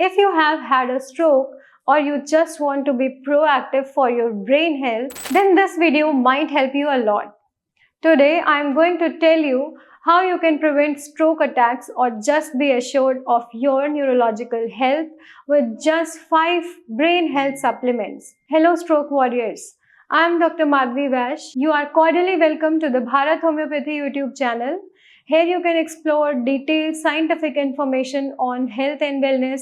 If you have had a stroke or you just want to be proactive for your brain health, then this video might help you a lot. Today, I am going to tell you how you can prevent stroke attacks or just be assured of your neurological health with just 5 brain health supplements. Hello, stroke warriors. I am Dr. Madhvi Vash. You are cordially welcome to the Bharat Homeopathy YouTube channel. Here you can explore detailed scientific information on health and wellness,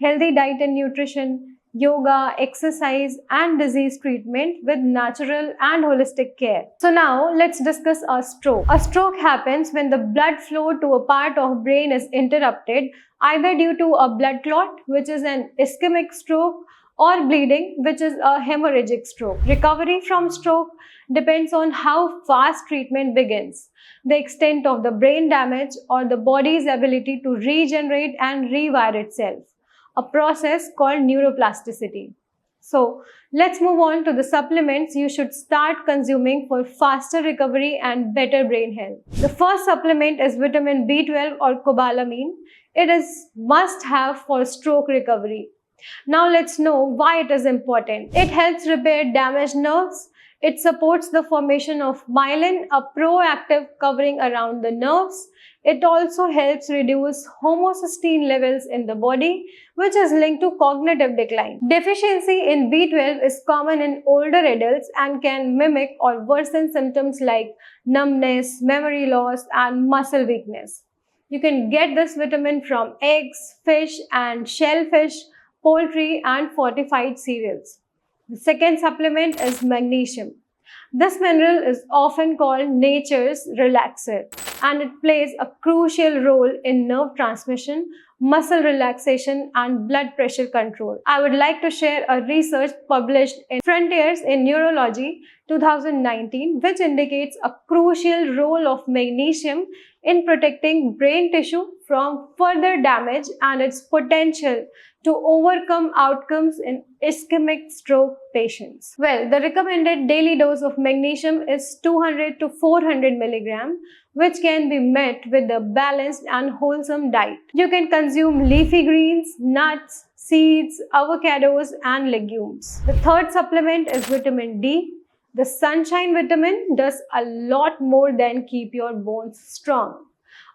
healthy diet and nutrition, yoga, exercise and disease treatment with natural and holistic care. So now let's discuss a stroke. A stroke happens when the blood flow to a part of brain is interrupted either due to a blood clot, which is an ischemic stroke, or bleeding, which is a hemorrhagic stroke. Recovery from stroke depends on how fast treatment begins, the extent of the brain damage, or the body's ability to regenerate and rewire itself, a process called neuroplasticity. So, let's move on to the supplements you should start consuming for faster recovery and better brain health. The first supplement is vitamin B12 or cobalamin. It is must-have for stroke recovery. Now let's know why it is important. It helps repair damaged nerves. It supports the formation of myelin, a proactive covering around the nerves. It also helps reduce homocysteine levels in the body, which is linked to cognitive decline. Deficiency in B12 is common in older adults and can mimic or worsen symptoms like numbness, memory loss, and muscle weakness. You can get this vitamin from eggs, fish and shellfish, poultry and fortified cereals. The second supplement is magnesium. This mineral is often called nature's relaxer and it plays a crucial role in nerve transmission, muscle relaxation and blood pressure control. I would like to share a research published in Frontiers in Neurology 2019 which indicates a crucial role of magnesium in protecting brain tissue from further damage and its potential to overcome outcomes in ischemic stroke patients. Well, the recommended daily dose of magnesium is 200 to 400 milligram, which can be met with a balanced and wholesome diet. You can consume leafy greens, nuts, seeds, avocados, and legumes. The third supplement is vitamin D. The sunshine vitamin does a lot more than keep your bones strong.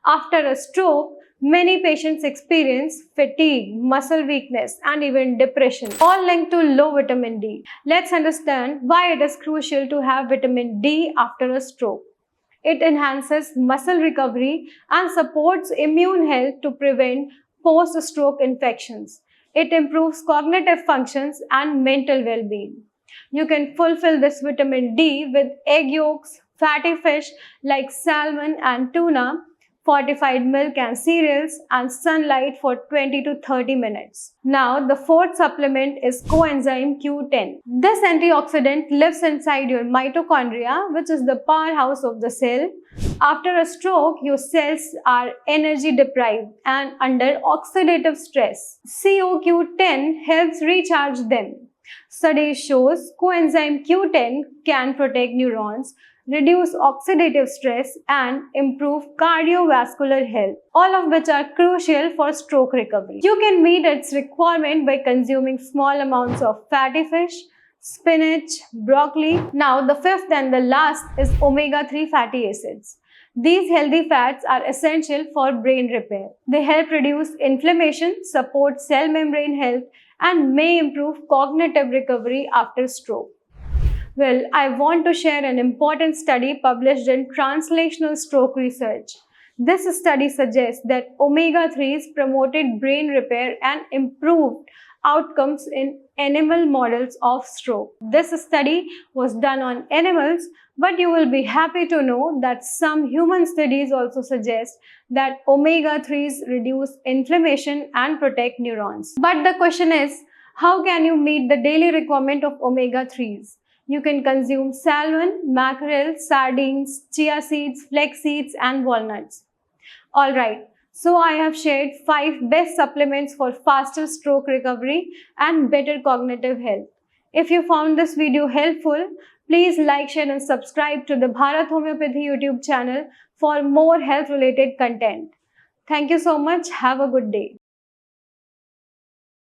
After a stroke, many patients experience fatigue, muscle weakness, and even depression, all linked to low vitamin D. Let's understand why it is crucial to have vitamin D after a stroke. It enhances muscle recovery and supports immune health to prevent post-stroke infections. It improves cognitive functions and mental well-being. You can fulfill this vitamin D with egg yolks, fatty fish like salmon and tuna, fortified milk and cereals, and sunlight for 20 to 30 minutes. Now, the fourth supplement is coenzyme Q10. This antioxidant lives inside your mitochondria, which is the powerhouse of the cell. After a stroke, your cells are energy deprived and under oxidative stress. CoQ10 helps recharge them. Studies shows coenzyme Q10 can protect neurons, reduce oxidative stress and improve cardiovascular health, all of which are crucial for stroke recovery. You can meet its requirement by consuming small amounts of fatty fish, spinach, broccoli. Now the fifth and the last is omega-3 fatty acids. These healthy fats are essential for brain repair. They help reduce inflammation, support cell membrane health, and may improve cognitive recovery after stroke. Well, I want to share an important study published in Translational Stroke Research. This study suggests that omega-3s promoted brain repair and improved outcomes in animal models of stroke. This study was done on animals, but you will be happy to know that some human studies also suggest that omega-3s reduce inflammation and protect neurons. But the question is, how can you meet the daily requirement of omega-3s? You can consume salmon, mackerel, sardines, chia seeds, flax seeds, and walnuts. Alright, so I have shared 5 best supplements for faster stroke recovery and better cognitive health. If you found this video helpful, please like, share, and subscribe to the Bharat Homeopathy YouTube channel for more health-related content. Thank you so much. Have a good day.